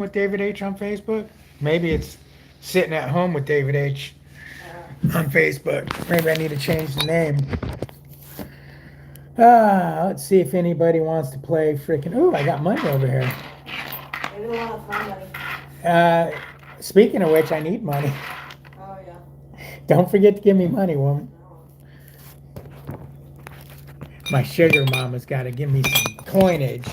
with David H on Facebook? Maybe it's sitting at home with David H on Facebook. Maybe I need to change the name. Let's see if anybody wants to play freaking. Ooh, I got money over here. Maybe we'll have fun money. Speaking of which, I need money. Oh, yeah. Don't forget to give me money, woman. No. My sugar mama's got to give me some coinage.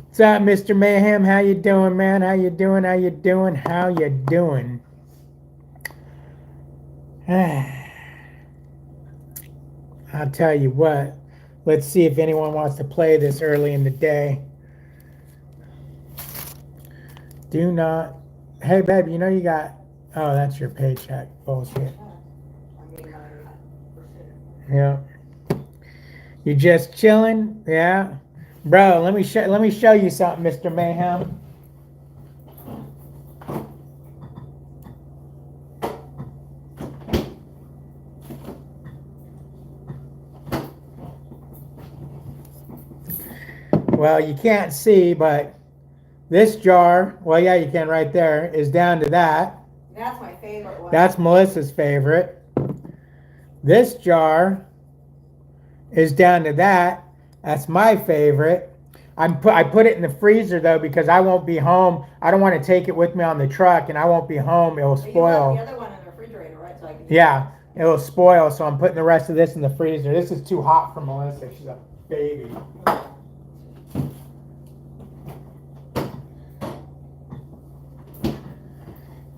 What's up, Mr. Mayhem? How you doing, man? How you doing? How you doing? How you doing? I'll tell you what. Let's see if anyone wants to play this early in the day. Do not. Hey, babe, you know you got. Oh, that's your paycheck. Bullshit. Yeah. You just chilling? Yeah. Bro, let me show you something, Mr. Mayhem. Well, you can't see, but this jar, well, yeah, you can right there, is down to that. That's my favorite one. That's Melissa's favorite. This jar is down to that. That's my favorite. I put it in the freezer, though, because I won't be home. I don't want to take it with me on the truck, and I won't be home. It will spoil. You left the other one in the refrigerator, right? So I can Yeah, it will spoil, so I'm putting the rest of this in the freezer. This is too hot for Melissa. She's a baby.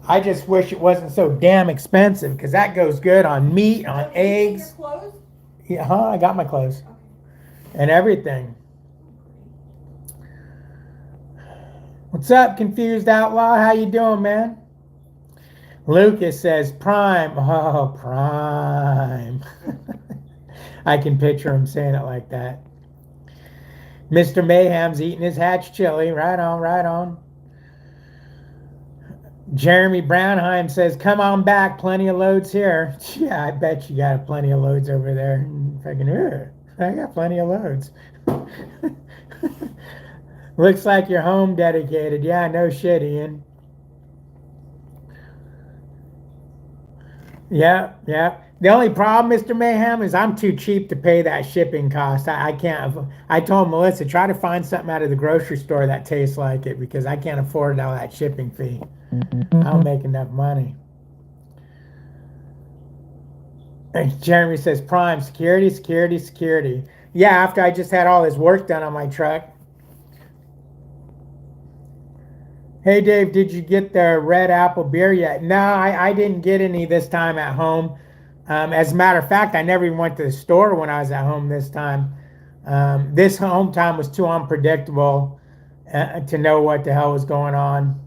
I just wish it wasn't so damn expensive, because that goes good on meat, on eggs. Your clothes? Yeah, I got my clothes. Okay. And everything. What's up, Confused Outlaw? How you doing, man? Lucas says, Prime. Oh, Prime. I can picture him saying it like that. Mr. Mayhem's eating his Hatch chili. Right on, right on. Jeremy Brownheim says, come on back, plenty of loads here. Yeah, I bet you got plenty of loads over there. I got plenty of loads. Looks like you're home dedicated. Yeah, no shit, Ian. Yeah. The only problem, Mr. Mayhem, is I'm too cheap to pay that shipping cost. I can't. I told Melissa, try to find something out of the grocery store that tastes like it, because I can't afford all that shipping fee. I don't make enough money. And Jeremy says, Prime, security. Yeah, after I just had all this work done on my truck. Hey, Dave, did you get the red apple beer yet? No, I didn't get any this time at home. As a matter of fact, I never even went to the store when I was at home this time. This home time was too unpredictable to know what the hell was going on.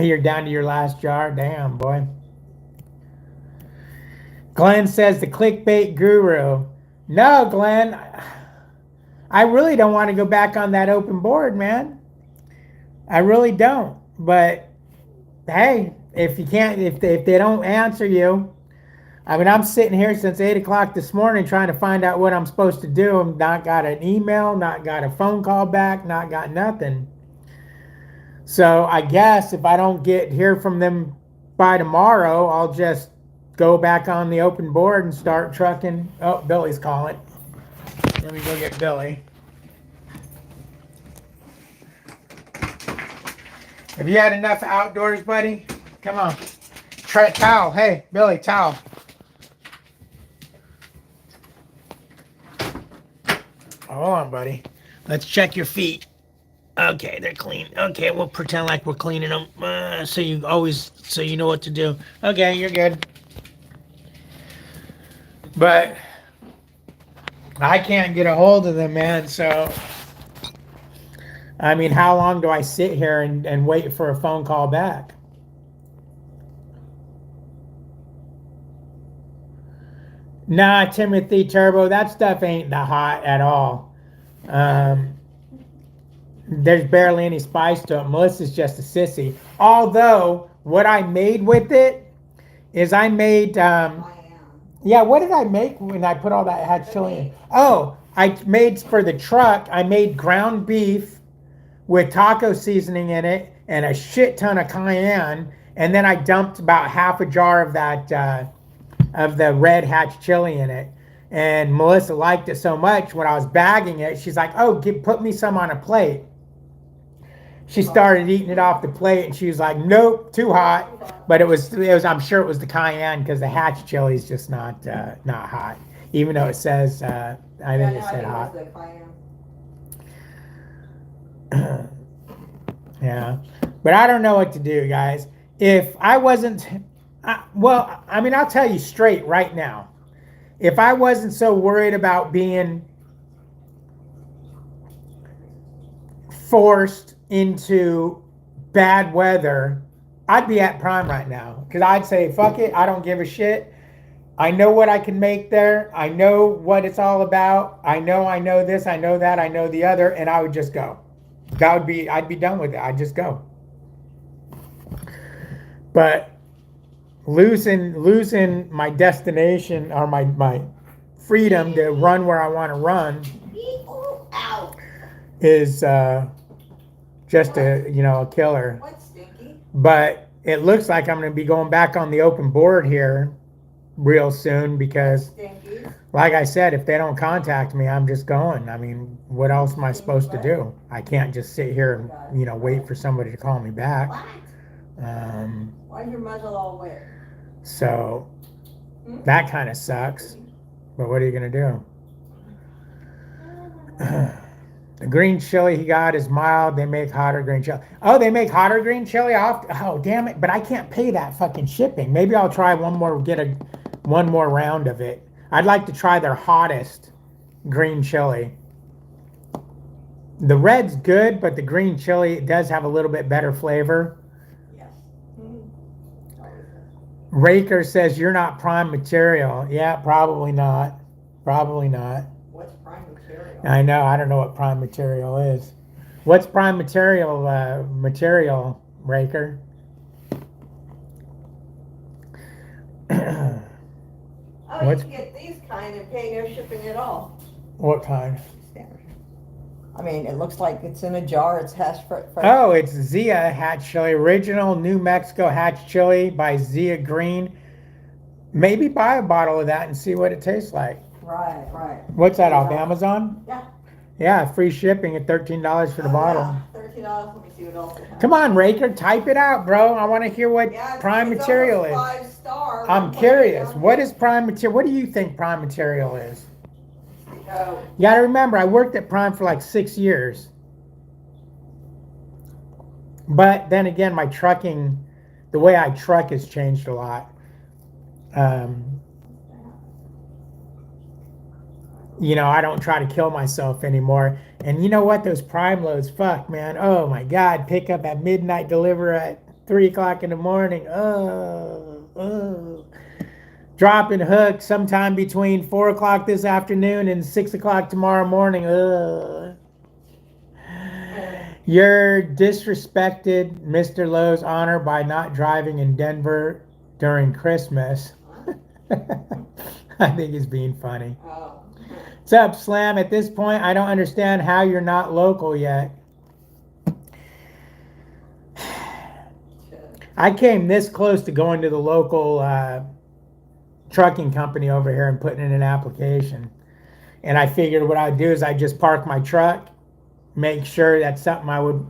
You're down to your last jar? Damn, boy. Glenn says the clickbait guru. No, Glenn. I really don't want to go back on that open board, man. I really don't. But hey, if you can't, if they don't answer you, I mean, I'm sitting here since 8 o'clock this morning trying to find out what I'm supposed to do. I've not got an email, not got a phone call back, not got nothing. So I guess if I don't hear from them by tomorrow, I'll just go back on the open board and start trucking. Oh, Billy's calling. Let me go get Billy. Have you had enough outdoors, buddy? Come on. Try towel. Hey, Billy, towel. Hold on, buddy. Let's check your feet. Okay, they're clean. Okay, we'll pretend like we're cleaning them so you know what to do. Okay, you're good. But I can't get a hold of them, man, so I mean, how long do I sit here and wait for a phone call back? Nah, Timothy Turbo, that stuff ain't that hot at all. There's barely any spice to it. Melissa's just a sissy. Although, what I made with it is I made, yeah, what did I make when I put all that hot chili in? Oh, I made for the truck, I made ground beef with taco seasoning in it and a shit ton of cayenne. And then I dumped about half a jar of that, of the red hatch chili in it. And Melissa liked it so much when I was bagging it, she's like, oh, put me some on a plate. She started eating it off the plate and she was like, nope, too hot. But it was I'm sure it was the cayenne because the hatch chili is just not hot. Even though it says, I think it said hot. It was the cayenne. Yeah. But I don't know what to do, guys. If I wasn't, well, I mean, I'll tell you straight right now. If I wasn't so worried about being forced into bad weather, I'd be at Prime right now. Because I'd say, fuck it, I don't give a shit. I know what I can make there. I know what it's all about. I know this, I know that, I know the other, and I would just go. I'd be done with it. I'd just go. But losing my destination or my freedom to run where I want to run is just a killer. What's stinky? But it looks like I'm going to be going back on the open board here real soon because, Stinky. like I said, if they don't contact me, I'm just going. I mean, what else am I supposed to do? I can't just sit here and wait for somebody to call me back. What? Why's your muzzle all wet? So that kind of sucks. But what are you going to do? The green chili he got is mild. They make hotter green chili. Oh, they make hotter green chili off. Oh, damn it. But I can't pay that fucking shipping. Maybe I'll try one more round of it. I'd like to try their hottest green chili. The red's good, but the green chili does have a little bit better flavor. Yes. Raker says you're not prime material. Yeah, probably not. Probably not. What's prime material? I know. I don't know what prime material is. What's prime material, Raker? Oh, you can get these kind and pay no shipping at all. What kind? Standard. I mean, it looks like it's in a jar. It's hash fresh. Oh, it's Zia Hatch Chili. Original New Mexico Hatch Chili by Zia Green. Maybe buy a bottle of that and see what it tastes like. Right, right. What's that, off Amazon? Yeah. Yeah, free shipping at $13 for the bottle. Yeah, $13. Let me see what else. Come on, Raker, type it out, bro. I want to hear what prime material is. 5 star. I'm curious. What is prime material? What do you think prime material is? No. You got to remember, I worked at Prime for like 6 years. But then again, my trucking, the way I truck has changed a lot. I don't try to kill myself anymore. And you know what? Those Prime loads, fuck, man. Oh my God. Pick up at midnight, deliver at 3 o'clock in the morning. Dropping hook sometime between 4 o'clock this afternoon and 6 o'clock tomorrow morning. You're disrespected Mr. Lowe's honor by not driving in Denver during Christmas. I think he's being funny. Oh. What's up, Slam? At this point, I don't understand how you're not local yet. I came this close to going to the local trucking company over here and putting in an application. And I figured what I'd do is I'd just park my truck, make sure that's something I would,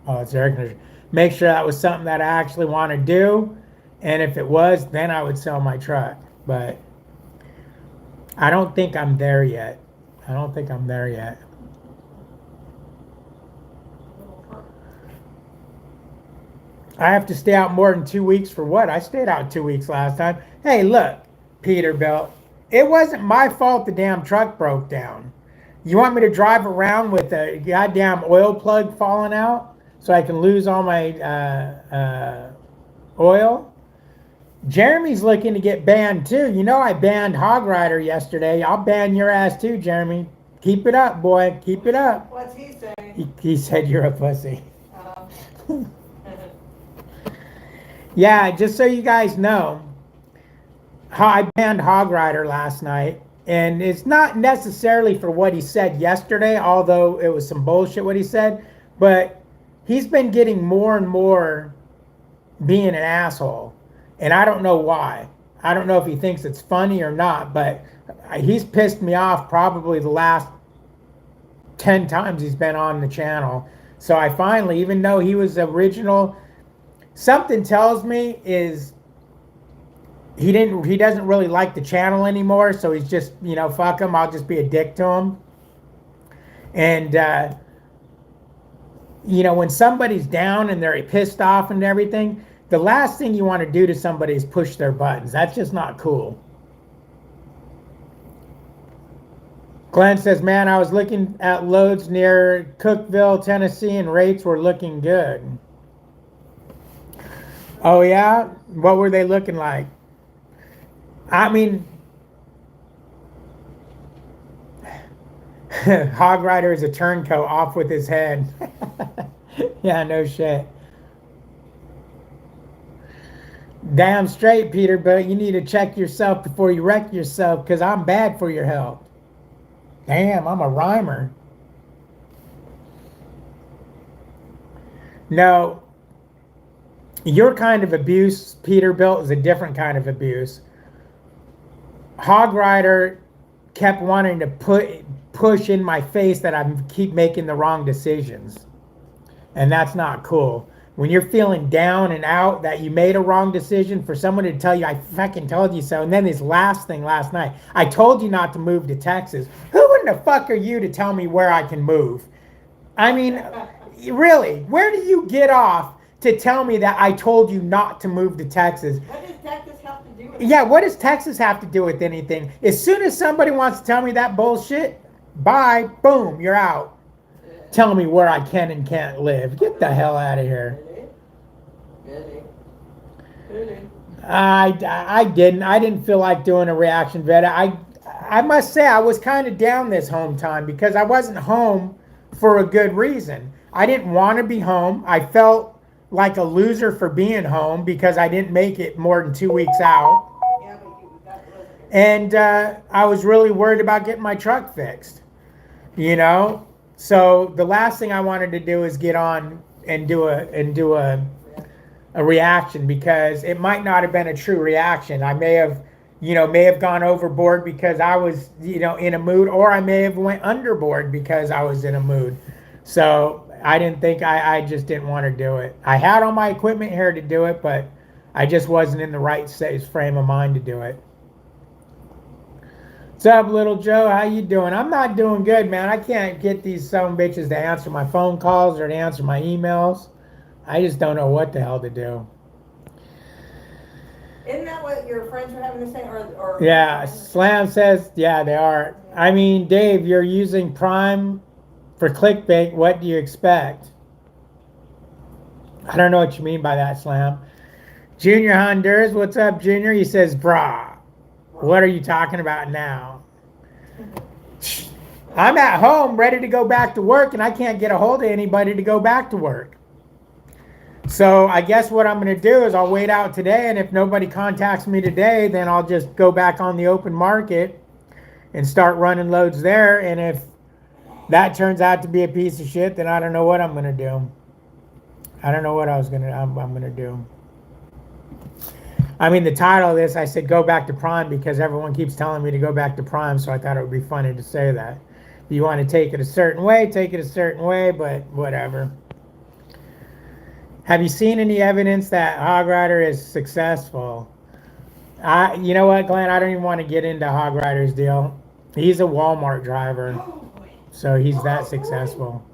it's air conditioner, make sure that was something that I actually want to do. And if it was, then I would sell my truck. But I don't think I'm there yet. I don't think I'm there yet. I have to stay out more than 2 weeks for what? I stayed out 2 weeks last time. Hey, look, Peterbilt. It wasn't my fault the damn truck broke down. You want me to drive around with a goddamn oil plug falling out so I can lose all my oil? Jeremy's looking to get banned too. You know I banned Hog Rider yesterday. I'll ban your ass too, Jeremy. Keep it up, boy. Keep it up. What's he saying? He said you're a pussy. Yeah, just so you guys know, I banned Hog Rider last night And it's not necessarily for what he said yesterday, although it was some bullshit what he said, but he's been getting more and more being an asshole. And I don't know why. I don't know if he thinks it's funny or not, but he's pissed me off probably the last 10 times he's been on the channel. So I finally, even though he was original, something tells me is he doesn't really like the channel anymore, so he's just, fuck him, I'll just be a dick to him. And when somebody's down and they're pissed off and everything, the last thing you want to do to somebody is push their buttons. That's just not cool. Glenn says, man, I was looking at loads near Cookeville, Tennessee, and rates were looking good. Oh, yeah? What were they looking like? I mean, Hog Rider is a turncoat, off with his head. Yeah, no shit. Damn straight, Peter, but you need to check yourself before you wreck yourself, because I'm bad for your health. Damn, I'm a rhymer. No, your kind of abuse, Peterbilt, is a different kind of abuse. Hog Rider kept wanting to push in my face that I keep making the wrong decisions. And that's not cool. When you're feeling down and out that you made a wrong decision, for someone to tell you, I fucking told you so. And then this last thing last night, I told you not to move to Texas. Who in the fuck are you to tell me where I can move? I mean, really, where do you get off to tell me that I told you not to move to Texas? What does Texas have to do with it? Yeah, what does Texas have to do with anything? As soon as somebody wants to tell me that bullshit, bye, boom, you're out. Telling me where I can and can't live. Get the hell out of here. Really? I didn't feel like doing a reaction video. I must say I was kind of down this home time because I wasn't home for a good reason. I didn't want to be home. I felt like a loser for being home because I didn't make it more than 2 weeks out. Yeah, but that wasn't. And I was really worried about getting my truck fixed. So the last thing I wanted to do is get on and do a reaction, because it might not have been a true reaction. I may have gone overboard because I was, in a mood, or I may have went underboard because I was in a mood. So I didn't think I just didn't want to do it. I had all my equipment here to do it, but I just wasn't in the right frame of mind to do it. What's up, little Joe? How you doing? I'm not doing good, man. I can't get these son bitches to answer my phone calls or to answer my emails. I just don't know what the hell to do. Isn't that what your friends were having to say? Or Yeah, Slam says, yeah, they are. I mean, Dave, you're using Prime for clickbait. What do you expect? I don't know what you mean by that, Slam. Junior Honduras, what's up, Junior? He says, brah. What are you talking about now? I'm at home ready to go back to work, and I can't get a hold of anybody to go back to work. So I guess what I'm going to do is I'll wait out today, and if nobody contacts me today, then I'll just go back on the open market and start running loads there. And if that turns out to be a piece of shit, then I don't know what I'm going to do. I don't know what I'm going to do. I mean, the title of this, I said go back to Prime because everyone keeps telling me to go back to Prime, so I thought it would be funny to say that. If you want to take it a certain way, take it a certain way, but whatever. Have you seen any evidence that Hog Rider is successful? You know what, Glenn? I don't even want to get into Hog Rider's deal. He's a Walmart driver, so he's that successful.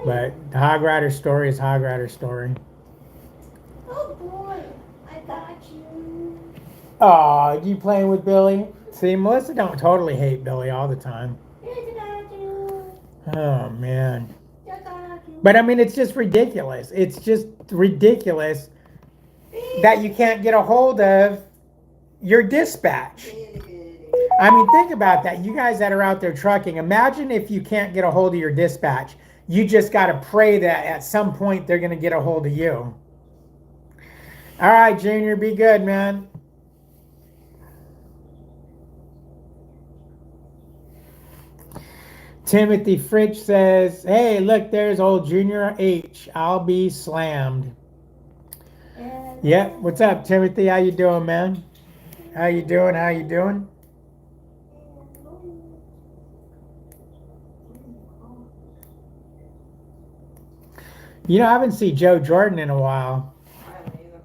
But the Hog Rider story is Hog Rider story. Oh boy, I got you. Oh, you playing with Billy? See, Melissa don't totally hate Billy all the time. Oh, man. But I mean, it's just ridiculous. It's just ridiculous that you can't get a hold of your dispatch. I mean, think about that. You guys that are out there trucking, imagine if you can't get a hold of your dispatch. You just got to pray that at some point they're going to get a hold of you. All right, Junior, be good, man. Timothy Fritch says, hey, look, there's old Junior H. I'll be slammed. Yep. What's up, Timothy? How you doing, man? How you doing? How you doing? You know, I haven't seen Joe Jordan in a while.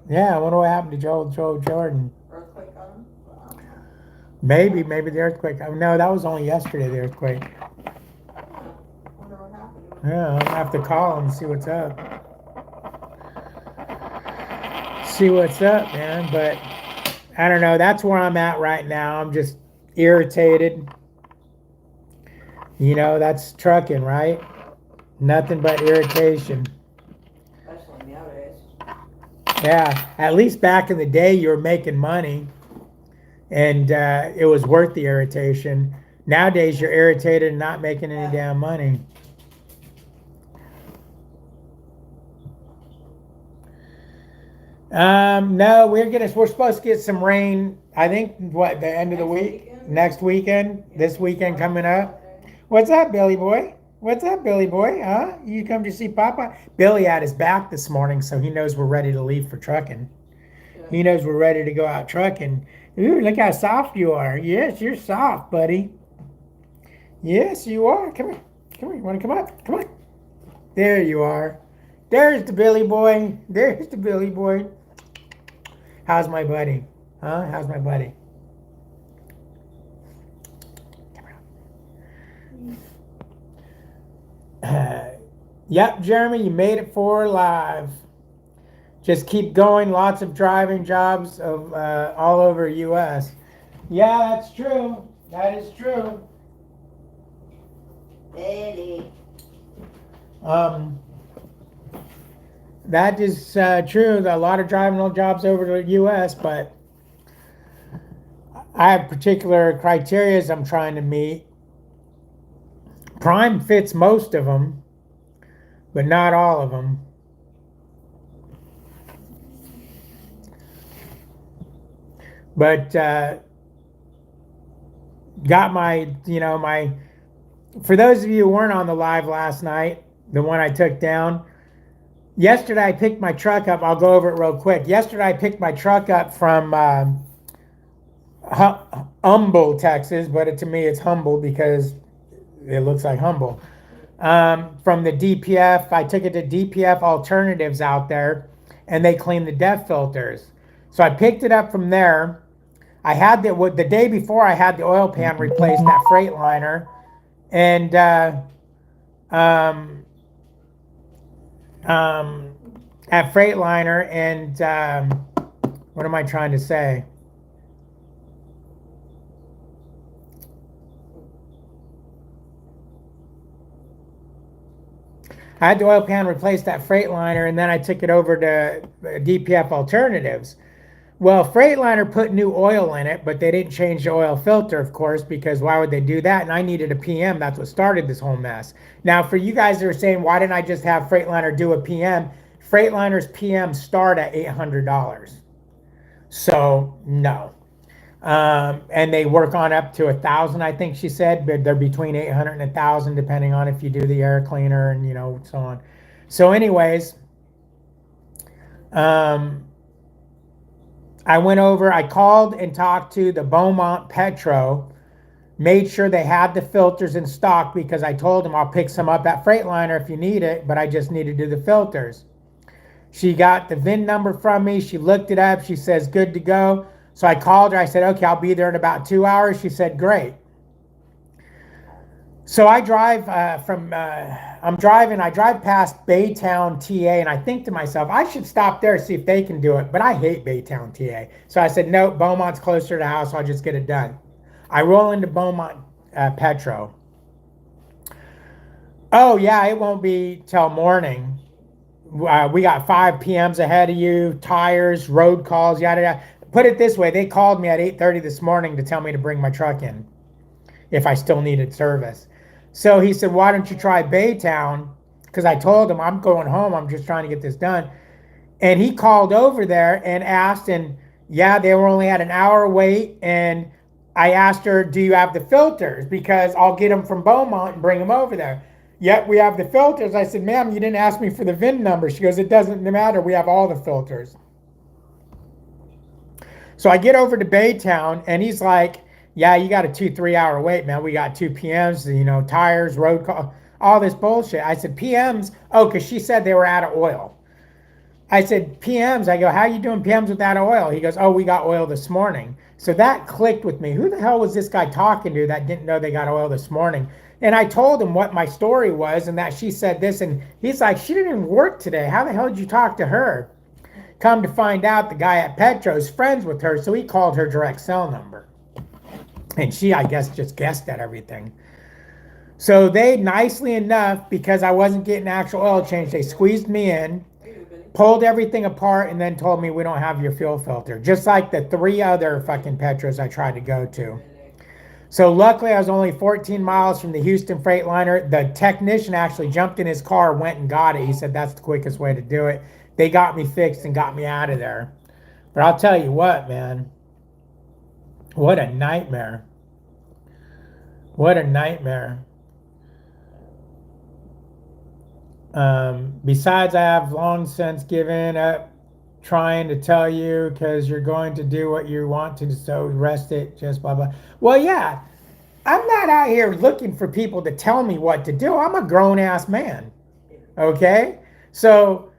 Yeah, I wonder what happened to Joe Jordan. Earthquake on him? Maybe the earthquake. Oh, no, that was only yesterday, the earthquake. Wonder what happened. Yeah, I'll have to call him and see what's up. See what's up, man. But I don't know. That's where I'm at right now. I'm just irritated. You know, that's trucking, right? Nothing but irritation. Especially nowadays. Yeah, at least back in the day, you were making money, and it was worth the irritation. Nowadays, you're irritated and not making any damn money. No, we're supposed to get some rain. I think the end of the week, next weekend, this weekend coming up. What's up, Billy boy? What's up, Billy boy? Huh? You come to see Papa? Billy had his back this morning, so he knows we're ready to leave for trucking. He knows we're ready to go out trucking. Ooh, look how soft you are. Yes, you're soft, buddy. Yes, you are. Come here. Come here. You want to come up? Come on. There you are. There's the Billy boy. There's the Billy boy. How's my buddy? Huh? How's my buddy? Yep, Jeremy, you made it for live. Just keep going. Lots of driving jobs of all over U.S. Yeah, that's true. That is true. Billy. That is true. A lot of driving jobs over to the U.S., but I have particular criteria I'm trying to meet. Prime fits most of them, but not all of them. But got my, for those of you who weren't on the live last night, the one I took down, yesterday I picked my truck up. I'll go over it real quick. Yesterday I picked my truck up from Humble, Texas, but to me it's Humble because it looks like Humble. From the DPF, I took it to DPF Alternatives out there, and they cleaned the DEF filters. So I picked it up from there. I had the day before I had the oil pan replaced at Freightliner, and at Freightliner, and what am I trying to say? I had the oil pan replaced at Freightliner, and then I took it over to DPF Alternatives. Well, Freightliner put new oil in it, but they didn't change the oil filter, of course, because why would they do that? And I needed a PM. That's what started this whole mess. Now, for you guys that are saying, why didn't I just have Freightliner do a PM? Freightliner's PM start at $800. So, no. And they work on up to 1,000, I think she said, but they're between 800 and 1,000, depending on if you do the air cleaner and, so on. So anyways, I went over, I called and talked to the Beaumont Petro, made sure they had the filters in stock because I told them I'll pick some up at Freightliner if you need it, but I just need to do the filters. She got the VIN number from me. She looked it up. She says, good to go. So I called her. I said, okay, I'll be there in about 2 hours. She said, great. So I drive I drive past Baytown, TA, and I think to myself, I should stop there and see if they can do it. But I hate Baytown, TA. So I said, no, Beaumont's closer to the house. I'll just get it done. I roll into Beaumont Petro. Oh, yeah, it won't be till morning. We got 5 PMs ahead of you, tires, road calls, yada, yada. Put it this way, they called me at 8:30 this morning to tell me to bring my truck in if I still needed service. So he said, why don't you try Baytown? Because I told him, I'm going home. I'm just trying to get this done. And he called over there and asked, and yeah, they were only at an hour wait. And I asked her, do you have the filters? Because I'll get them from Beaumont and bring them over there. Yep, we have the filters. I said, ma'am, you didn't ask me for the VIN number. She goes, it doesn't matter. We have all the filters. So I get over to Baytown, and he's like, yeah, you got a 2-3 hour wait, man. We got 2 PMs, tires, road call, all this bullshit. I said, PMs? Oh, because she said they were out of oil. I said, PMs? I go, how you doing PMs without oil? He goes, oh, we got oil this morning. So that clicked with me. Who the hell was this guy talking to that didn't know they got oil this morning? And I told him what my story was and that she said this. And he's like, she didn't even work today. How the hell did you talk to her? Come to find out, the guy at Petro's friends with her, so he called her direct cell number. And she, I guess, just guessed at everything. So they, nicely enough, because I wasn't getting actual oil change, they squeezed me in, pulled everything apart, and then told me we don't have your fuel filter. Just like the 3 other fucking Petros I tried to go to. So luckily I was only 14 miles from the Houston Freightliner. The technician actually jumped in his car, went and got it. He said that's the quickest way to do it. They got me fixed and got me out of there. But I'll tell you what, man. What a nightmare. What a nightmare. Besides, I have long since given up trying to tell you because you're going to do what you want to, so rest it, just blah, blah. Well, yeah, I'm not out here looking for people to tell me what to do. I'm a grown-ass man, okay? So,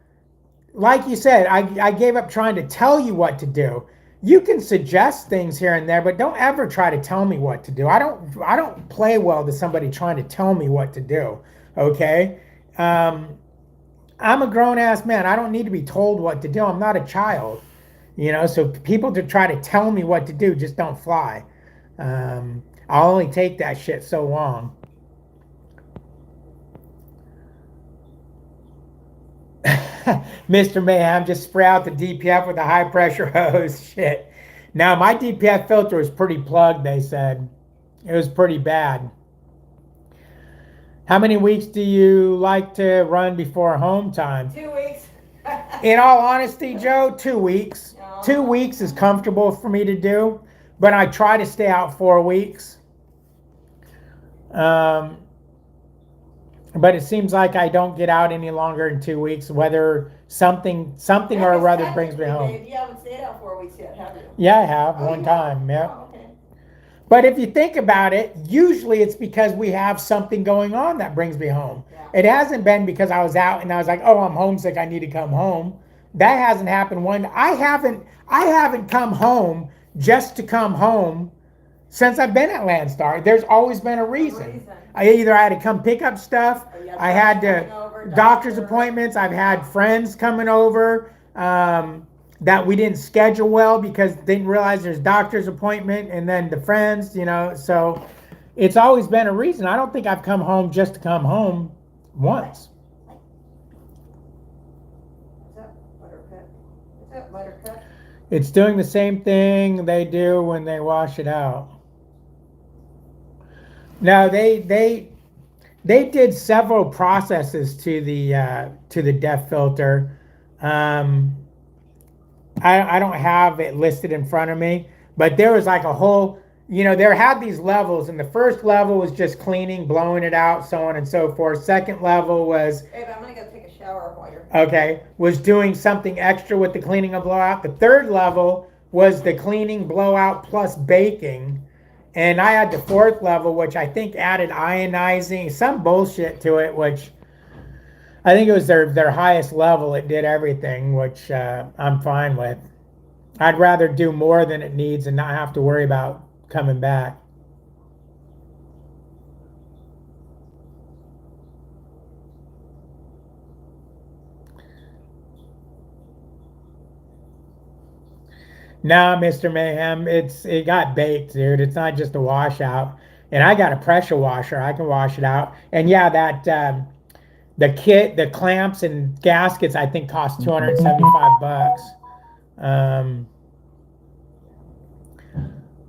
like you said, I gave up trying to tell you what to do. You can suggest things here and there, but don't ever try to tell me what to do. I don't play well to somebody trying to tell me what to do, okay? I'm a grown-ass man. I don't need to be told what to do. I'm not a child, so people to try to tell me what to do just don't fly. I'll only take that shit so long. Mr. Mayhem, just spray out the DPF with a high pressure hose. Shit. Now, my DPF filter was pretty plugged, they said. It was pretty bad. How many weeks do you like to run before home time? 2 weeks. In all honesty, Joe, 2 weeks. No. 2 weeks is comfortable for me to do, but I try to stay out 4 weeks. But it seems like I don't get out any longer in 2 weeks, whether something or other brings me home. You haven't stayed out 4 weeks yet, have you? Yeah, I have, one time, yeah. Oh, okay. But if you think about it, usually it's because we have something going on that brings me home. Yeah. It hasn't been because I was out and I was like, oh, I'm homesick, I need to come home. That hasn't happened. I haven't come home just to come home since I've been at Landstar. There's always been a reason. I had to come pick up stuff. I had to doctor's appointments. I've had friends coming over that we didn't schedule well because they didn't realize there's doctor's appointment, and then the friends, so it's always been a reason. I don't think I've come home just to come home once. Is that buttercup? It's doing the same thing they do when they wash it out. No, they did several processes to the DEF filter. I don't have it listed in front of me, but there was like a whole, there had these levels, and the first level was just cleaning, blowing it out, so on and so forth. Second level was, hey, I'm gonna go take a shower while you're okay, was doing something extra with the cleaning and blowout. The third level was the cleaning, blowout plus baking. And I had the fourth level, which I think added ionizing, some bullshit to it, which I think it was their highest level. It did everything, which I'm fine with. I'd rather do more than it needs and not have to worry about coming back. Nah, Mr. Mayhem, it got baked, dude. It's not just a washout. And I got a pressure washer. I can wash it out. And yeah, that the kit, the clamps and gaskets, I think cost $275.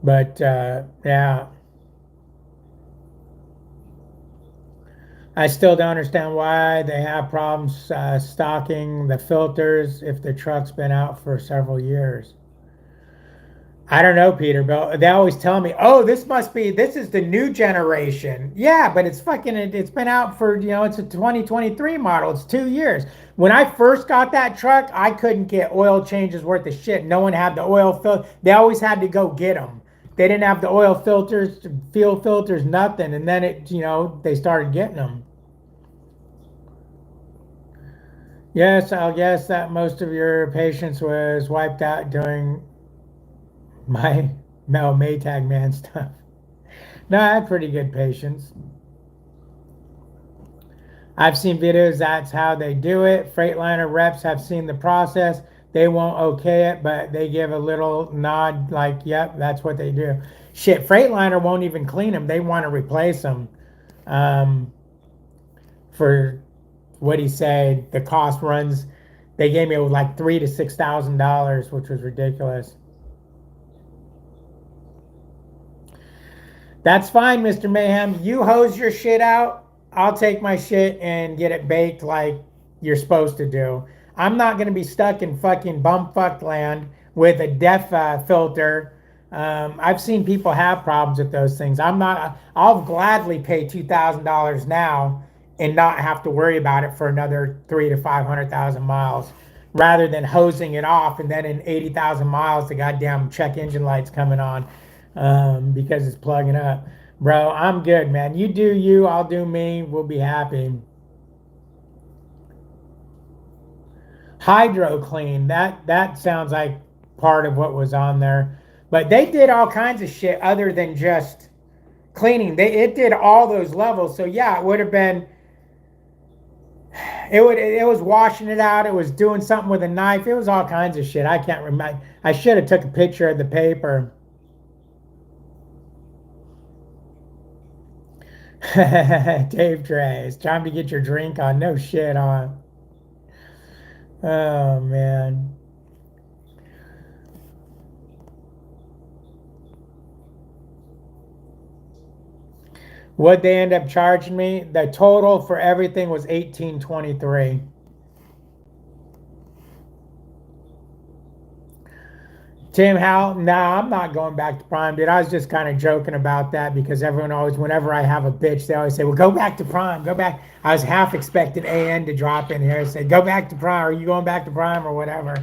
But yeah. I still don't understand why they have problems stocking the filters if the truck's been out for several years. I don't know, Peter, but they always tell me, "Oh, this is the new generation." Yeah, but it's been out for, it's a 2023 model. It's 2 years. When I first got that truck, I couldn't get oil changes worth of shit. No one had the oil filter. They always had to go get them. They didn't have the oil filters, fuel filters, nothing. And then they started getting them. Yes, I'll guess that most of your patience was wiped out during my no Maytag man stuff. No, I had pretty good patience. I've seen videos, that's how they do it. Freightliner reps have seen the process. They won't okay it, but they give a little nod like, yep, that's what they do. Shit, Freightliner won't even clean them. They want to replace them. For what he said, the cost runs, they gave me like $3,000 to $6,000, which was ridiculous. That's fine, Mr. Mayhem. You hose your shit out. I'll take my shit and get it baked like you're supposed to do. I'm not going to be stuck in fucking bumfuck land with a DEF filter. I've seen people have problems with those things. I'll gladly pay $2,000 now and not have to worry about it for another 300,000 to 500,000 miles rather than hosing it off and then in 80,000 miles the goddamn check engine light's coming on because it's plugging up. Bro, I'm good, man. You do you, I'll do me. We'll be happy. Hydro clean. That sounds like part of what was on there. But they did all kinds of shit other than just cleaning. It did all those levels. So yeah, it would have been. It was washing it out. It was doing something with a knife. It was all kinds of shit. I can't remember. I should have took a picture of the paper. Dave Trey, it's time to get your drink on. No shit on. Oh man. What they end up charging me? The total for everything was $1,823. Tim Howell, nah, I'm not going back to Prime, dude. I was just kind of joking about that because everyone always, whenever I have a bitch, they always say, well, go back to Prime, go back. I was half expecting AN to drop in here and say, go back to Prime. Are you going back to Prime or whatever?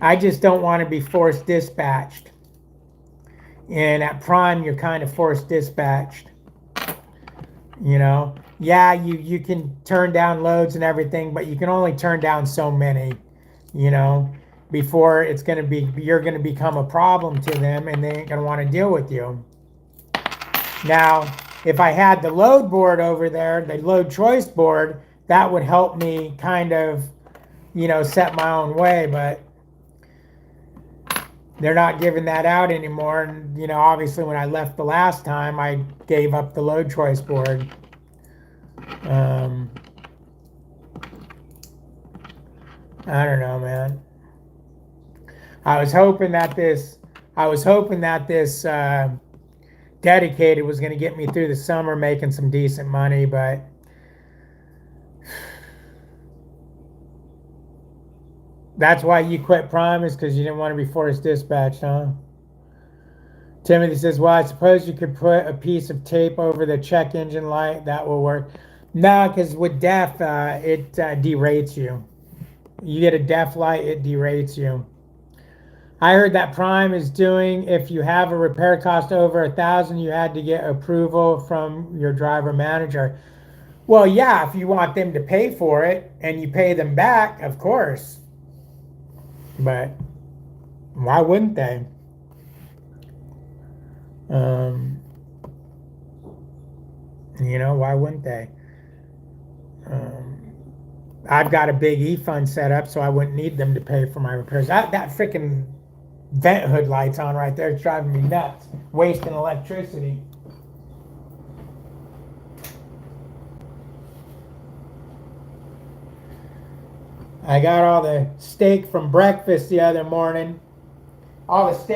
I just don't want to be forced dispatched. And at Prime, you're kind of forced dispatched. Yeah, you can turn down loads and everything, but you can only turn down so many, before you're going to become a problem to them and they ain't going to want to deal with you. Now, if I had the load board over there, the load choice board, that would help me kind of, set my own way, but they're not giving that out anymore. And, obviously when I left the last time, I gave up the load choice board. I don't know, man. I was hoping that this dedicated was going to get me through the summer making some decent money, but that's why you quit Prime, is because you didn't want to be forced dispatched, huh? Timothy says, well, I suppose you could put a piece of tape over the check engine light. That will work. No, because with DEF, it derates you. You get a DEF light, it derates you. I heard that Prime is doing, if you have a repair cost over 1,000, you had to get approval from your driver manager. Well, yeah, if you want them to pay for it and you pay them back, of course. But why wouldn't they? Why wouldn't they? I've got a big e-fund set up, so I wouldn't need them to pay for my repairs. That freaking vent hood light's on right there. It's driving me nuts, wasting electricity. I got all the steak from breakfast the other morning. I just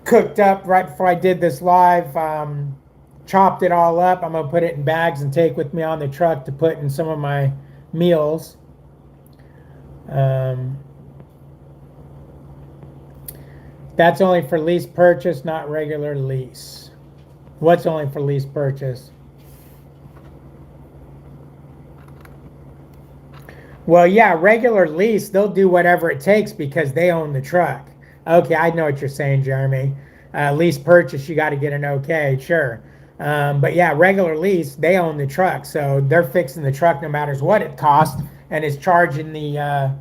cooked up right before I did this live. chopped it all up. I'm gonna put it in bags and take with me on the truck to put in some of my meals. That's only for lease purchase, not regular lease. What's only for lease purchase? Well, yeah, regular lease, they'll do whatever it takes because they own the truck. Okay, I know what you're saying, Jeremy. Lease purchase, you got to get an okay, sure. But yeah, regular lease, they own the truck, so they're fixing the truck no matter what it costs, and is charging the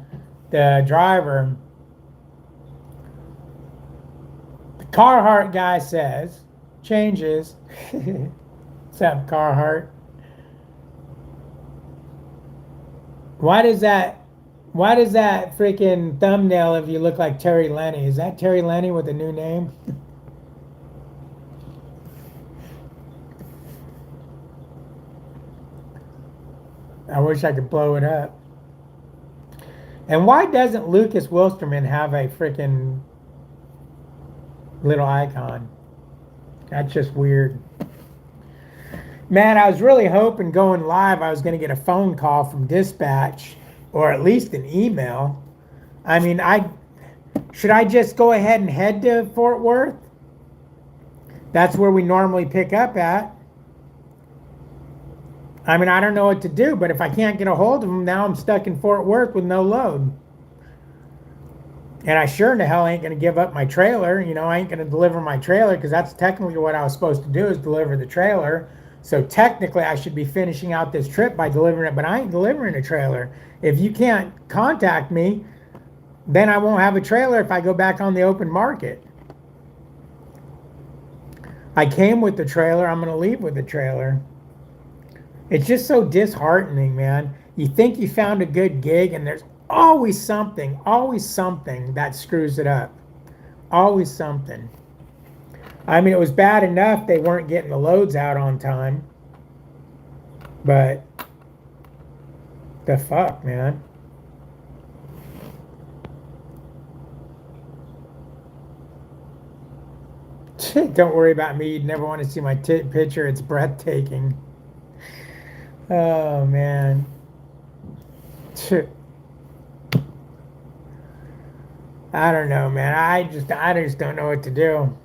driver. The Carhartt guy says changes. What's up, Carhartt? Why does that freaking thumbnail of you look like Terry Lenny? Is that Terry Lenny with a new name? I wish I could blow it up. And why doesn't Lucas Wilsterman have a freaking little icon? That's just weird. Man, I was really hoping going live I was going to get a phone call from dispatch or at least an email. I mean, should I just go ahead and head to Fort Worth? That's where we normally pick up at. I mean, I don't know what to do, but if I can't get a hold of them, now I'm stuck in Fort Worth with no load. And I sure in the hell ain't going to give up my trailer. You know, I ain't going to deliver my trailer because that's technically what I was supposed to do, is deliver the trailer. So technically I should be finishing out this trip by delivering it, but I ain't delivering a trailer. If you can't contact me, then I won't have a trailer if I go back on the open market. I came with the trailer, I'm going to leave with the trailer. It's just so disheartening, man. You think you found a good gig and there's always something that screws it up. Always something. I mean, it was bad enough they weren't getting the loads out on time. But the fuck, man. Don't worry about me. You'd never want to see my picture. It's breathtaking. Oh, man. I don't know, man. I just don't know what to do.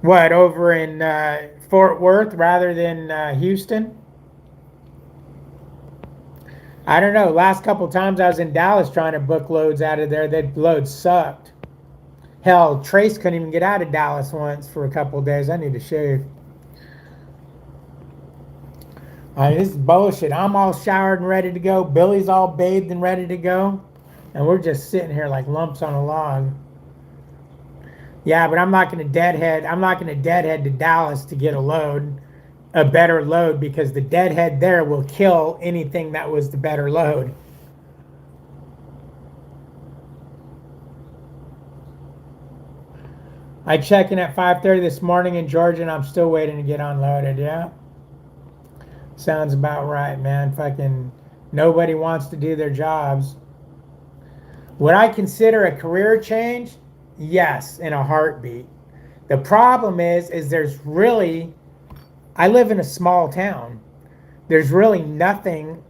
What, over in Fort Worth rather than Houston? I don't know. Last couple times I was in Dallas trying to book loads out of there, that loads sucked. Hell, Trace couldn't even get out of Dallas once for a couple of days. I need to shave. I mean, this is bullshit. I'm all showered and ready to go. Billy's all bathed and ready to go. And we're just sitting here like lumps on a log. Yeah, but I'm not going to deadhead to Dallas to get a better load, because the deadhead there will kill anything that was the better load. I checked in at 5:30 this morning in Georgia and I'm still waiting to get unloaded. Yeah. Sounds about right, man. Fucking nobody wants to do their jobs. Would I consider a career change? Yes, in a heartbeat. The problem is I live in a small town. There's really nothing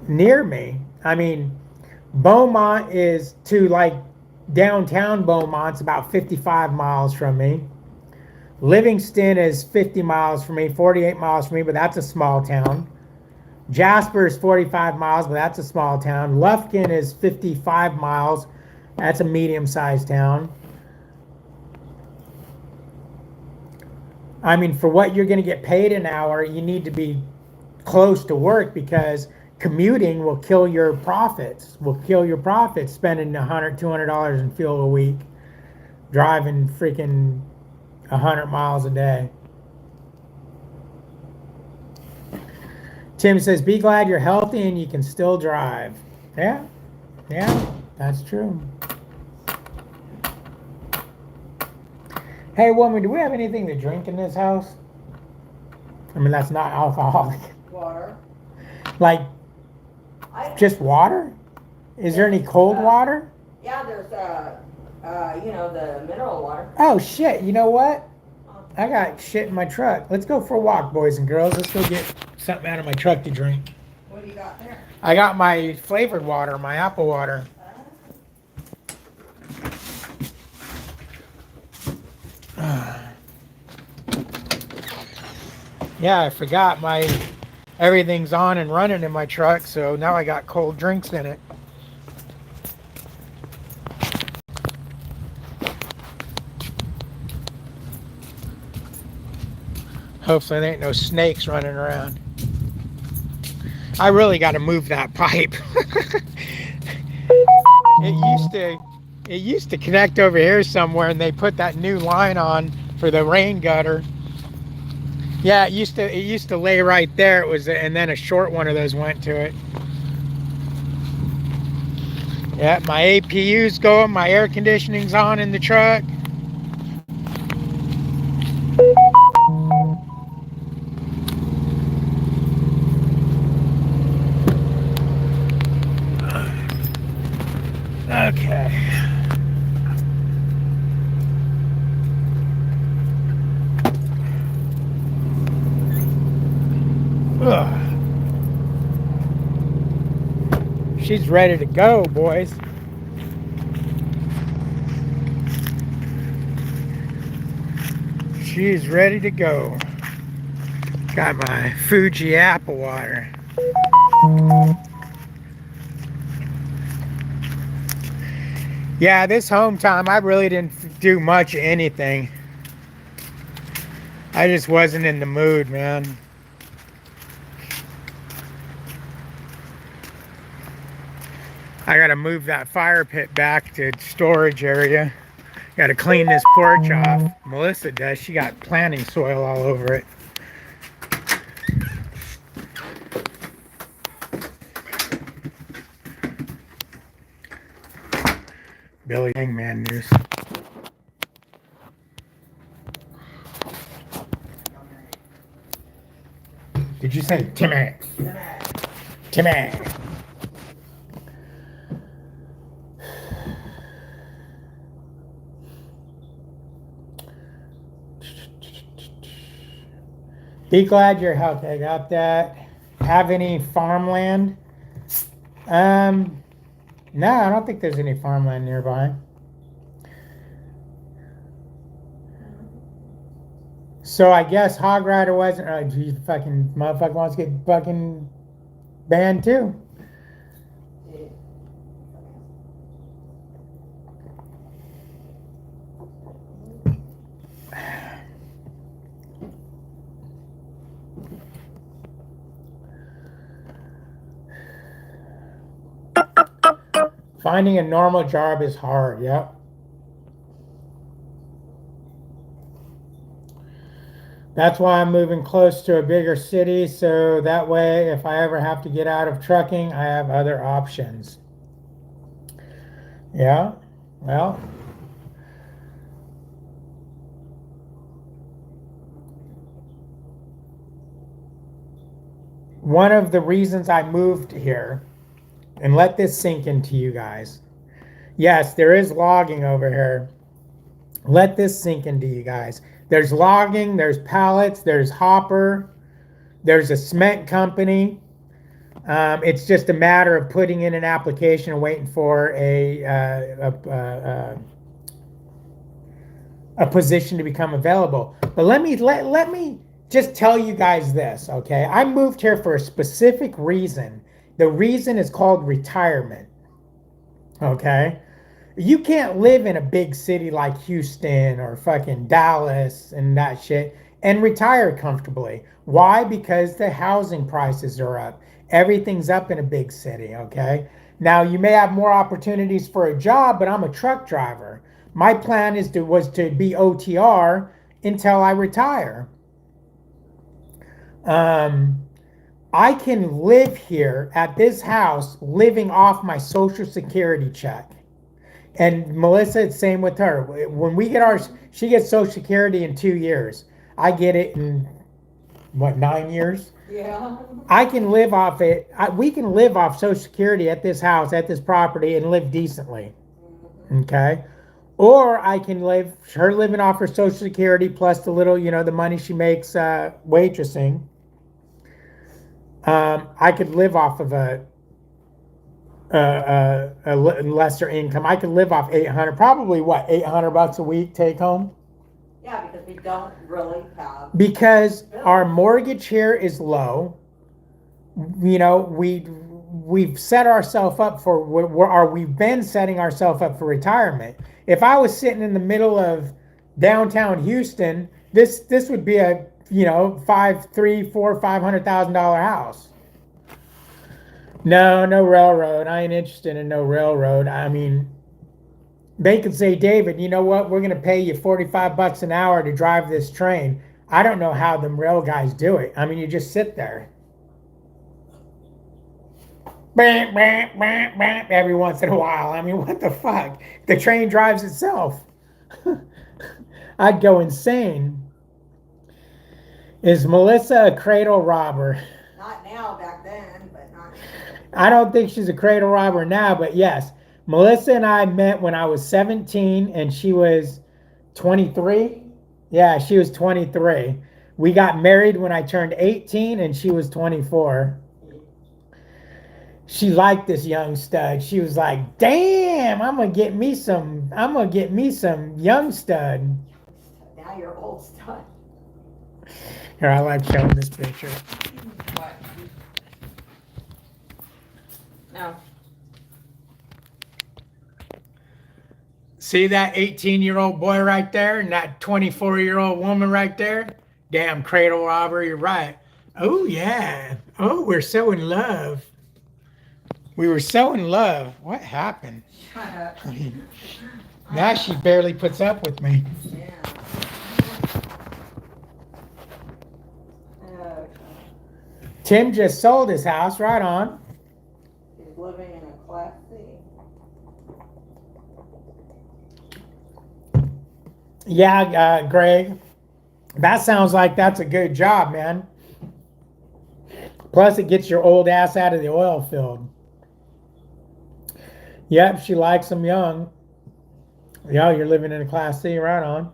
near me. I mean, Beaumont is to like downtown Beaumont's about 55 miles from me. Livingston is 50 miles from me, 48 miles from me, but that's a small town. Jasper is 45 miles, but that's a small town. Lufkin is 55 miles. That's a medium-sized town. I mean, for what you're going to get paid an hour, you need to be close to work, because commuting will kill your profits. Spending $100, $200 in fuel a week, driving freaking 100 miles a day. Tim says, be glad you're healthy and you can still drive. Yeah, that's true. Hey, woman, do we have anything to drink in this house? I mean, that's not alcoholic. Water. Like, just water? Is there any cold water? Yeah, there's the mineral water. Oh shit! You know what? I got shit in my truck. Let's go for a walk, boys and girls. Let's go get something out of my truck to drink. What do you got there? I got my flavored water, my apple water. Yeah, I forgot everything's on and running in my truck, so now I got cold drinks in it. Hopefully there ain't no snakes running around. I really got to move that pipe. It used to connect over here somewhere, and they put that new line on for the rain gutter. Yeah, it used to lay right there. And then a short one of those went to it. Yeah, my APU's going, my air conditioning's on in the truck. Okay. Ugh. She's ready to go, boys. She's ready to go. Got my Fuji apple water. Yeah, this home time, I really didn't do much of anything. I just wasn't in the mood, man. I gotta move that fire pit back to storage area. Gotta clean this porch off. Melissa does. She got planting soil all over it. Billy Hangman news. Did you say Timmy? Timmy. Be glad you're healthy. I got that. Have any farmland? No, I don't think there's any farmland nearby. So I guess Hog Rider wasn't. Oh, geez, fucking motherfucker wants to get fucking banned too. Finding a normal job is hard. Yep. That's why I'm moving close to a bigger city, so that way if I ever have to get out of trucking, I have other options. Yeah, well. One of the reasons I moved here, and let this sink into you guys. Yes, there is logging over here. Let this sink into you guys. There's logging, there's pallets, there's hopper, there's a cement company. It's just a matter of putting in an application and waiting for a position to become available. But let me just tell you guys this, okay? I moved here for a specific reason. The reason is called retirement, okay? You can't live in a big city like Houston or fucking Dallas and that shit and retire comfortably. Why? Because the housing prices are up. Everything's up in a big city, okay? Now, you may have more opportunities for a job, but I'm a truck driver. My plan was to be OTR until I retire. I can live here at this house living off my Social Security check. And Melissa, it's same with her. When we get ours, she gets Social Security in 2 years. I get it in, what, 9 years? Yeah. I can live off it. We can live off Social Security at this house, at this property, and live decently. Okay. Or I can live her living off her Social Security plus the little, the money she makes waitressing. I could live off of a lesser income. I could live off 800, probably what, $800 a week take home? Yeah, because we don't really have. Because our mortgage here is low. We've set ourselves up for we've been setting ourselves up for retirement. If I was sitting in the middle of downtown Houston, this would be a $500,000 house. No railroad. I ain't interested in no railroad. I mean, they could say, David, you know what? We're gonna pay you $45 an hour to drive this train. I don't know how them rail guys do it. I mean, you just sit there. Every once in a while. I mean, what the fuck? The train drives itself. I'd go insane. Is Melissa a cradle robber? Not now, back then, but not. I don't think she's a cradle robber now, but yes. Melissa and I met when I was 17 and she was 23. Yeah, she was 23. We got married when I turned 18 and she was 24. She liked this young stud. She was like, "Damn, I'm gonna get me some young stud." Now you're old stud. Here, I like showing this picture. What? No. See that 18-year-old boy right there and that 24-year-old woman right there? Damn cradle robber, you're right. Oh yeah. Oh, we're so in love. We were so in love. What happened? Shut up. I mean, now she barely puts up with me. Yeah. Tim just sold his house, right on. He's living in a Class C. Yeah, Greg. That sounds like that's a good job, man. Plus, it gets your old ass out of the oil field. Yep, she likes them young. Yeah, you're living in a Class C, right on.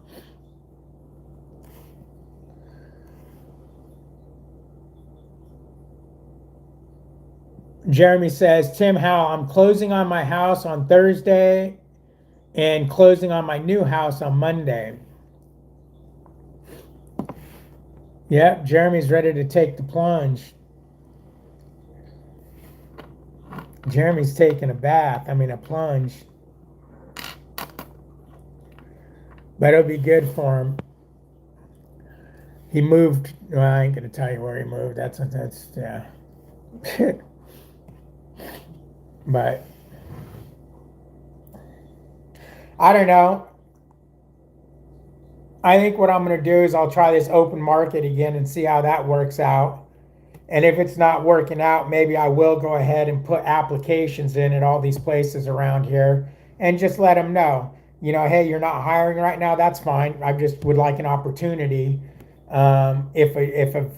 Jeremy says, Tim Howe, I'm closing on my house on Thursday and closing on my new house on Monday. Yep, Jeremy's ready to take the plunge. Jeremy's taking a bath. I mean, a plunge. But it'll be good for him. He moved. Well, I ain't gonna tell you where he moved. That's yeah. But I don't know. I think what I'm gonna do is I'll try this open market again and see how that works out. And if it's not working out, maybe I will go ahead and put applications in at all these places around here and just let them know, hey, you're not hiring right now. That's fine. I just would like an opportunity. If a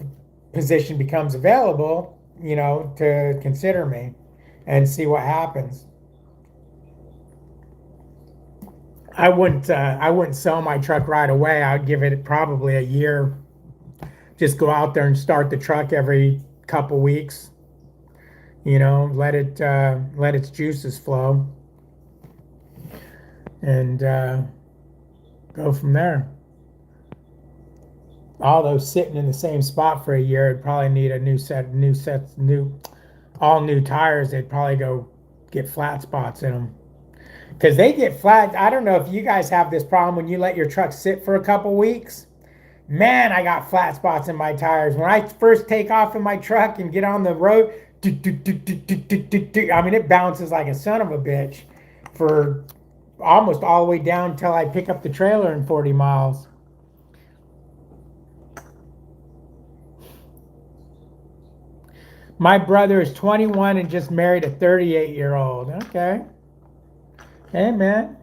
position becomes available, to consider me and see what happens. I wouldn't sell my truck right away. I'd give it probably a year. Just go out there and start the truck every couple weeks. Let its juices flow, and go from there. Although sitting in the same spot for a year, it'd probably need a all new tires. They'd probably go get flat spots in them. Because they get flat. I don't know if you guys have this problem when you let your truck sit for a couple weeks. Man, I got flat spots in my tires. When I first take off in my truck and get on the road, I mean, it bounces like a son of a bitch for almost all the way down until I pick up the trailer in 40 miles. My brother is 21 and just married a 38-year-old. Okay. Hey, man.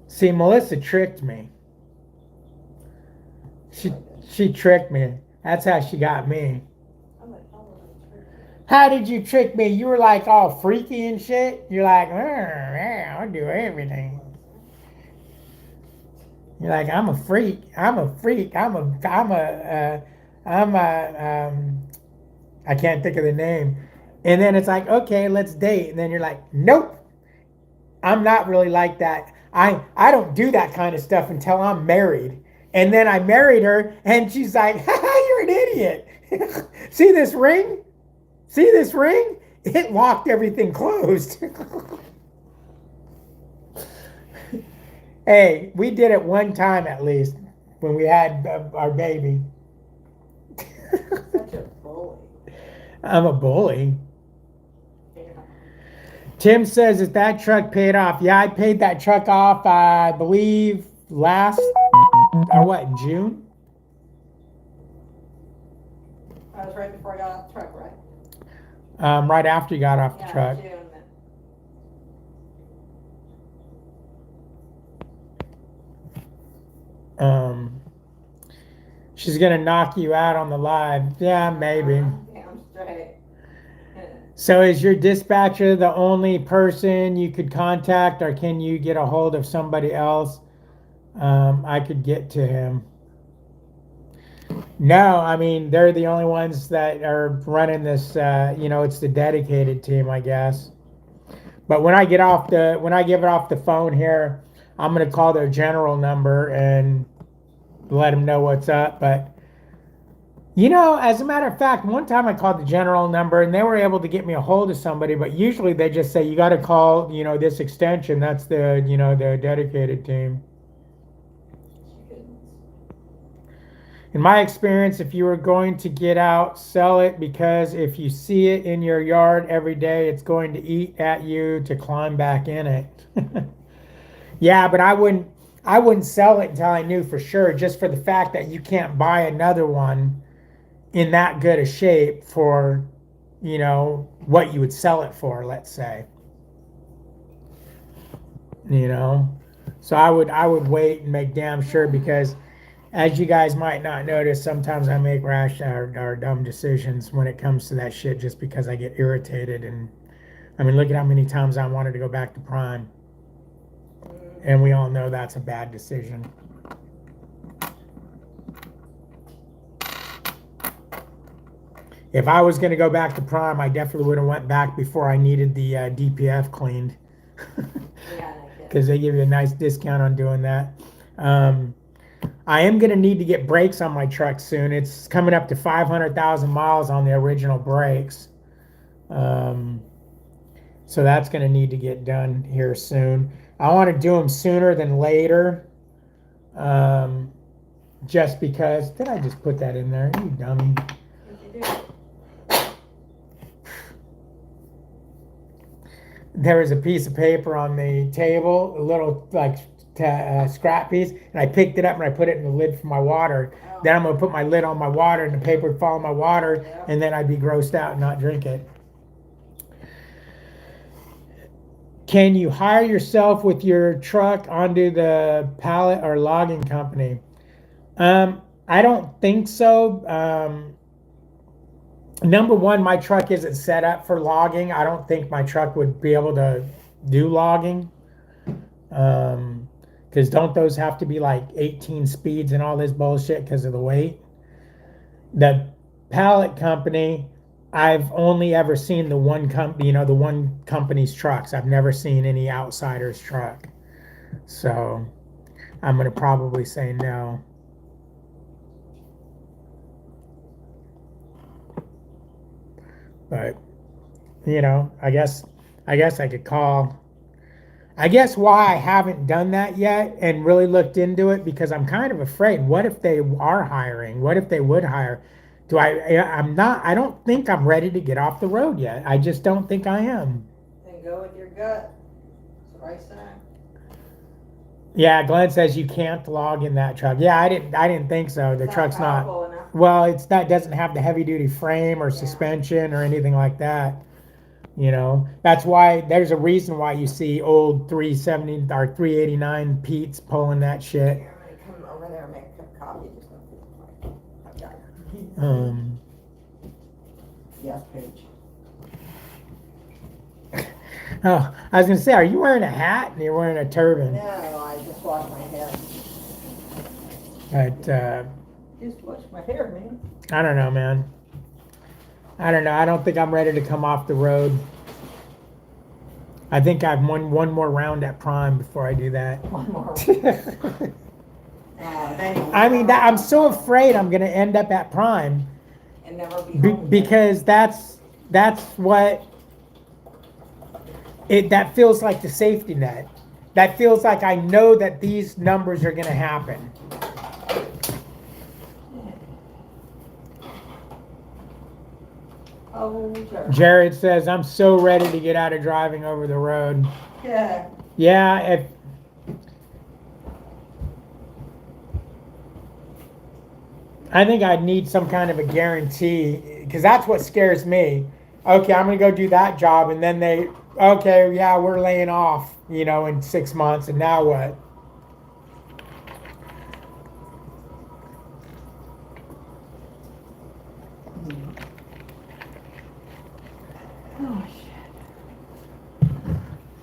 See, Melissa tricked me. She tricked me. That's how she got me. I'm gonna tell How did you trick me? You were like all freaky and shit. You're like, I'll do everything. You're like, I'm a freak. I'm a freak. I'm a, I can't think of the name. And then it's like, okay, let's date. And then you're like, nope, I'm not really like that. I don't do that kind of stuff until I'm married. And then I married her, and she's like, you're an idiot. See this ring? See this ring? It locked everything closed. Hey, we did it one time at least when we had our baby. Such a bully. I'm a bully. Yeah. Tim says, is that truck paid off? Yeah, I paid that truck off, I believe, last, or what, in June? That was right before I got off the truck, right? Right after you got off the truck. June. She's gonna knock you out on the live. Yeah, maybe. Damn straight. So is your dispatcher the only person you could contact, or can you get a hold of somebody else? I could get to him. No, I mean they're the only ones that are running this. It's the dedicated team, I guess. But when I give it off the phone here, I'm gonna call their general number and let them know what's up. But as a matter of fact, one time I called the general number and they were able to get me a hold of somebody. But usually they just say you got to call this extension. That's the dedicated team. In my experience, if you were going to get out, sell it, because if you see it in your yard every day, it's going to eat at you to climb back in it. Yeah, but I wouldn't sell it until I knew for sure, just for the fact that you can't buy another one in that good a shape for, what you would sell it for, let's say. So I would wait and make damn sure, because as you guys might not notice, sometimes I make rash or dumb decisions when it comes to that shit, just because I get irritated. And I mean, look at how many times I wanted to go back to Prime. And we all know that's a bad decision. If I was going to go back to Prime, I definitely would have went back before I needed the DPF cleaned. Because they give you a nice discount on doing that. I am going to need to get brakes on my truck soon. It's coming up to 500,000 miles on the original brakes. So that's going to need to get done here soon. I want to do them sooner than later. Just because. Did I just put that in there? You dummy. There was a piece of paper on the table, a little scrap piece, and I picked it up and I put it in the lid for my water. Oh. Then I'm going to put my lid on my water and the paper would fall in my water, and then I'd be grossed out and not drink it. Can you hire yourself with your truck onto the pallet or logging company? I don't think so. Number one, my truck isn't set up for logging. I don't think my truck would be able to do logging. Because don't those have to be like 18 speeds and all this bullshit because of the weight? The pallet company, I've only ever seen the one company, the one company's trucks. I've never seen any outsider's truck. So I'm going to probably say no. But, I guess I could call. I guess why I haven't done that yet and really looked into it, because I'm kind of afraid. What if they are hiring? What if they would hire? I don't think I'm ready to get off the road yet. I just don't think I am. Then go with your gut. That's what I say. Yeah, Glenn says you can't log in that truck. Yeah, I didn't think so. The truck's not. Well, doesn't have the heavy duty frame or suspension or anything like that. That's why there's a reason why you see old 370 or 389 Pete's pulling that shit. Here, I'm gonna come over there and make a cup of coffee. Yes, page. Oh, I was gonna say, are you wearing a hat? And you're wearing a turban. No, I just washed my hair. But Just washed my hair, man. I don't know, man. I don't know. I don't think I'm ready to come off the road. I think I've won one more round at Prime before I do that. One more. I mean, I'm so afraid I'm gonna end up at Prime And never be home again. because that's what that feels like the safety net. That feels like I know that these numbers are gonna happen. Oh, sure. Jared says, I'm so ready to get out of driving over the road. Yeah. Yeah, I think I'd need some kind of a guarantee, because that's what scares me. Okay, I'm going to go do that job, and then okay, yeah, we're laying off, in 6 months, and now what? Oh, shit.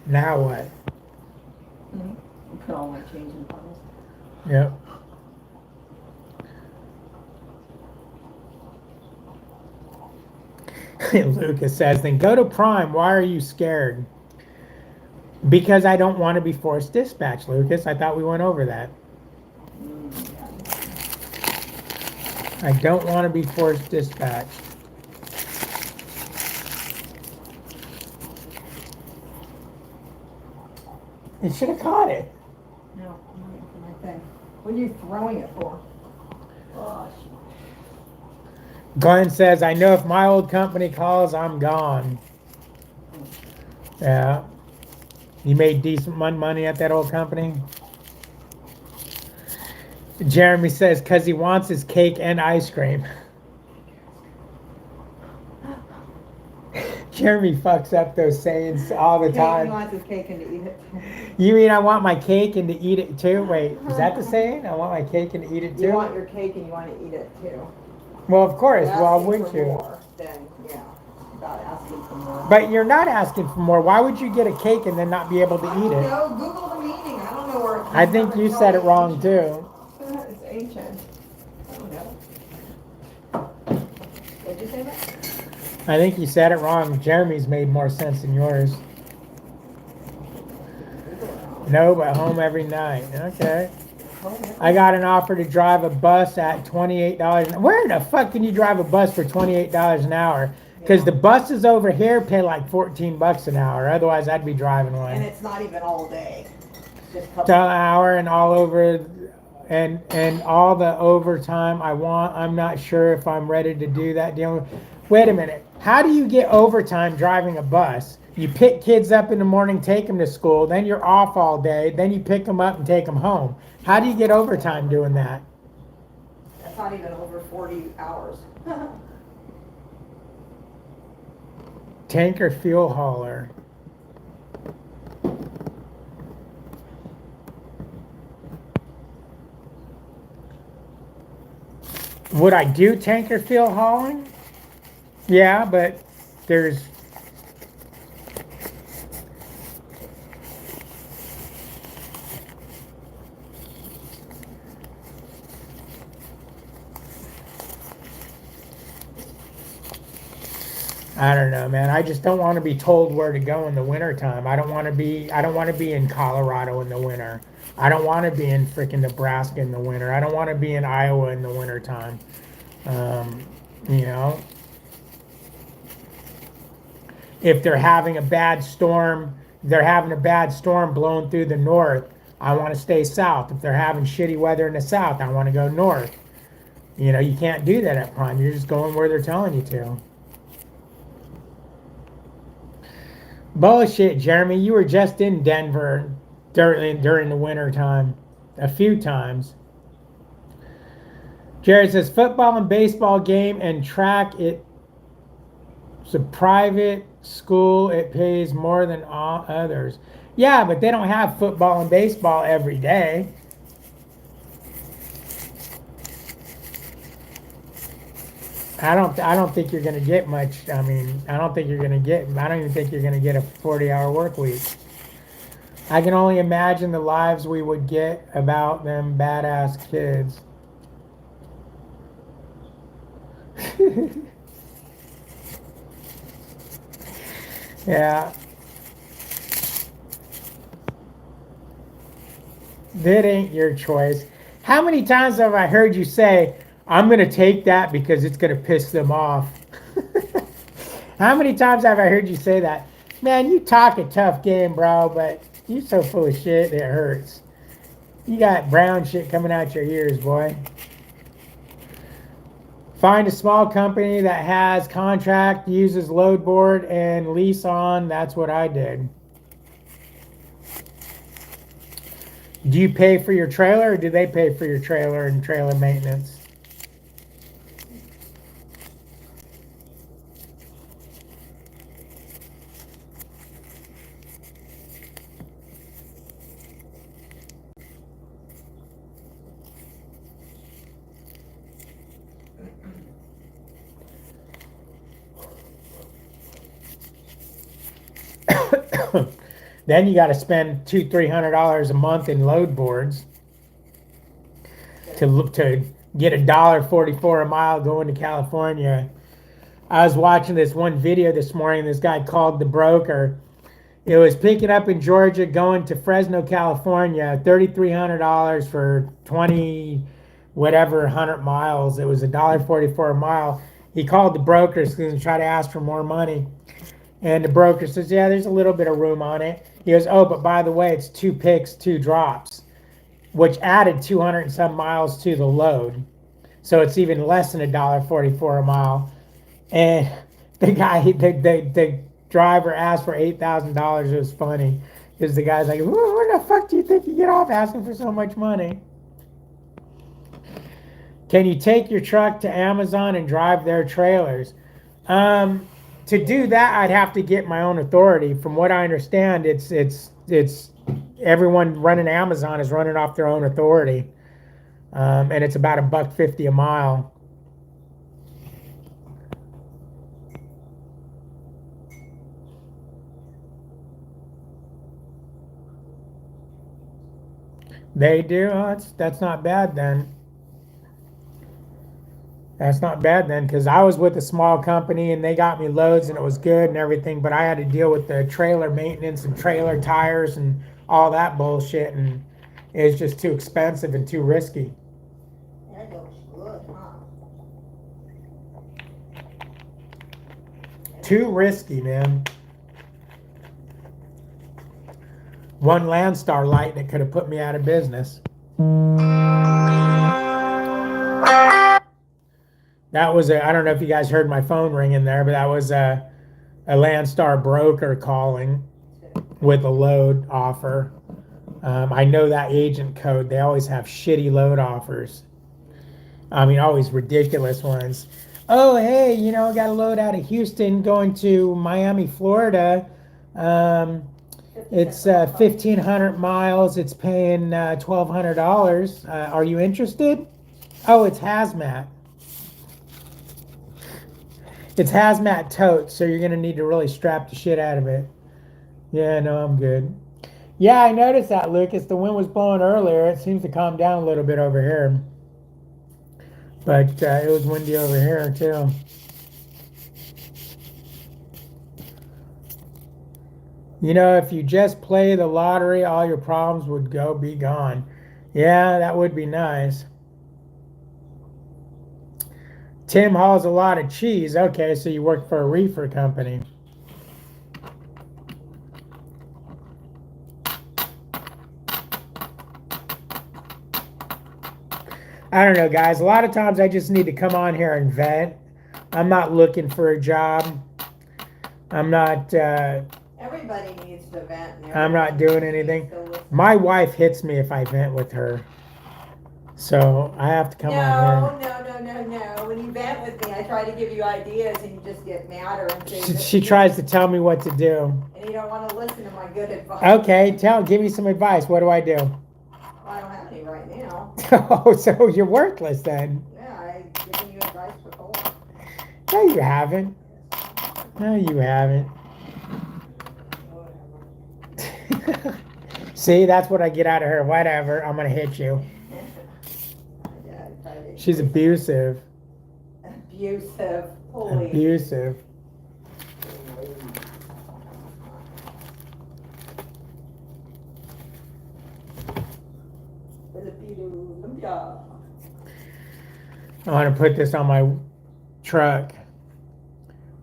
Now what? Put all my change in bottles. Yep. Lucas says, then go to Prime. Why are you scared? Because I don't want to be forced dispatch, Lucas. I thought we went over that. I don't want to be forced dispatched. You should have caught it. No, I'm waiting for my thing. What are you throwing it for? Gosh. Glenn says, I know if my old company calls, I'm gone. Yeah. You made decent money at that old company? Jeremy says, because he wants his cake and ice cream. Jeremy fucks up those sayings all the time. He wants his cake and to eat it. You mean I want my cake and to eat it too?Ait, is that the saying? I want my cake and to eat it too? You want your cake and you want to eat it too. Well, of course. You're Well, asking wouldn't for you? more, then, yeah. About asking for more. But you're not asking for more. Why would you get a cake and then not be able to eat it? No, Google the meaning. I don't know where it comes I think from. you It's said it all wrong ancient. too. It's ancient. I don't know. Did you say that? I think you said it wrong. Jeremy's made more sense than yours. No, but home every night. Okay. I got an offer to drive a bus at $28. Where the fuck can you drive a bus for $28 an hour? Because the buses over here pay like $14 an hour. Otherwise, I'd be driving one. And it's not even all day. Just a couple. An hour and all over, and all the overtime I want. I'm not sure if I'm ready to do that deal. Wait a minute. How do you get overtime driving a bus? You pick kids up in the morning, take them to school, then you're off all day, then you pick them up and take them home. How do you get overtime doing that? That's not even over 40 hours. Tanker fuel hauler. Would I do tanker fuel hauling? Yeah, but there's I don't know, man. I just don't want to be told where to go in the wintertime. I don't want to be in Colorado in the winter. I don't want to be in freaking Nebraska in the winter. I don't want to be in Iowa in the wintertime. You know, if they're having a bad storm, blowing through the north, I want to stay south. If they're having shitty weather in the south, I want to go north. You know, you can't do that at Prime. You're just going where they're telling you to. Bullshit, Jeremy. You were just in Denver during the winter time a few times. Jared says football and baseball game and track. It's a private school. It pays more than all others. Yeah, but they don't have football and baseball every day. I don't think you're gonna get much. I mean, I don't even think you're gonna get a 40-hour work week. I can only imagine the lives we would get about them badass kids. Yeah, that ain't your choice. How many times have I heard you say, I'm going to take that because it's going to piss them off? How many times have I heard you say that? Man, you talk a tough game, bro, but you so full of shit it hurts. You got brown shit coming out your ears, boy. Find a small company that has contract, uses load board, and lease on. That's what I did. Do you pay for your trailer or do they pay for your trailer and trailer maintenance? Then you got to spend $200-300 a month in load boards to get $1.44 a mile going to California. I was watching this one video this morning. This guy called the broker. It was picking up in Georgia, going to Fresno, California, $3,300 for 20 whatever 100 miles. It was $1.44 a mile. He called the broker to try to ask for more money. And the broker says, yeah, there's a little bit of room on it. He goes, oh, but by the way, it's 2 picks, 2 drops, which added 200 and some miles to the load. So it's even less than $1.44 a mile. And the driver asked for $8,000. It was funny because the guy's like, where the fuck do you think you get off asking for so much money? Can you take your truck to Amazon and drive their trailers? To do that, I'd have to get my own authority. From what I understand, it's everyone running Amazon is running off their own authority, and it's about $1.50 a mile. They do. Oh, that's not bad then. That's not bad then, because I was with a small company and they got me loads and it was good and everything, but I had to deal with the trailer maintenance and trailer tires and all that bullshit, and it's just too expensive and too risky. That looks good, huh? Too risky, man. One Landstar light that could have put me out of business. That was I don't know if you guys heard my phone ringing there, but that was a Landstar broker calling with a load offer. I know that agent code. They always have shitty load offers. I mean, always ridiculous ones. Oh, hey, got a load out of Houston going to Miami, Florida. It's 1,500 miles. It's paying $1,200. Are you interested? Oh, it's hazmat. It's hazmat totes, so you're going to need to really strap the shit out of it. Yeah, no, I'm good. Yeah, I noticed that, Lucas. The wind was blowing earlier. It seems to calm down a little bit over here. But it was windy over here, too. If you just play the lottery, all your problems would be gone. Yeah, that would be nice. Tim hauls a lot of cheese. Okay, so you work for a reefer company. I don't know, guys. A lot of times I just need to come on here and vent. I'm not looking for a job. I'm not... Everybody needs to vent. I'm not doing anything. My wife hits me if I vent with her. So I have to come on here. No. When you vent with me, I try to give you ideas and you just get madder and say She tries to tell me what to do. And you don't want to listen to my good advice. Okay, give me some advice. What do I do? Well, I don't have any right now. Oh, so you're worthless then. Yeah, I've given you advice before. No, you haven't. No, you haven't. See, that's what I get out of her. Whatever. I'm gonna hit you. She's abusive. Abusive. Holy. Abusive. I want to put this on my truck.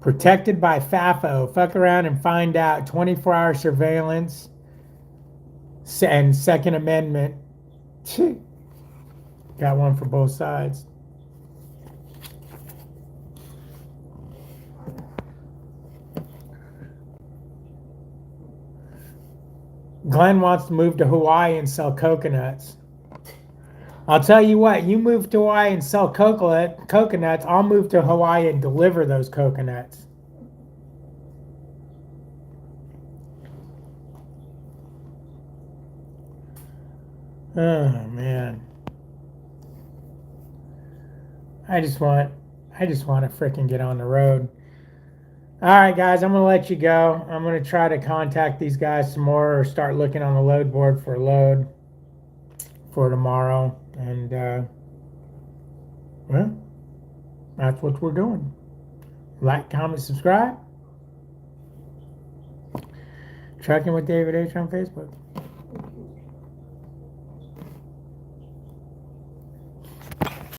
Protected by FAFO. Fuck around and find out. 24-hour surveillance and Second Amendment. Got one for both sides. Glenn wants to move to Hawaii and sell coconuts. I'll tell you what, you move to Hawaii and sell coconuts, I'll move to Hawaii and deliver those coconuts. Oh man. I just want to freaking get on the road. All right, guys, I'm going to let you go. I'm going to try to contact these guys some more or start looking on the load board for a load for tomorrow. And, well, that's what we're doing. Like, comment, subscribe. Trucking with David H on Facebook.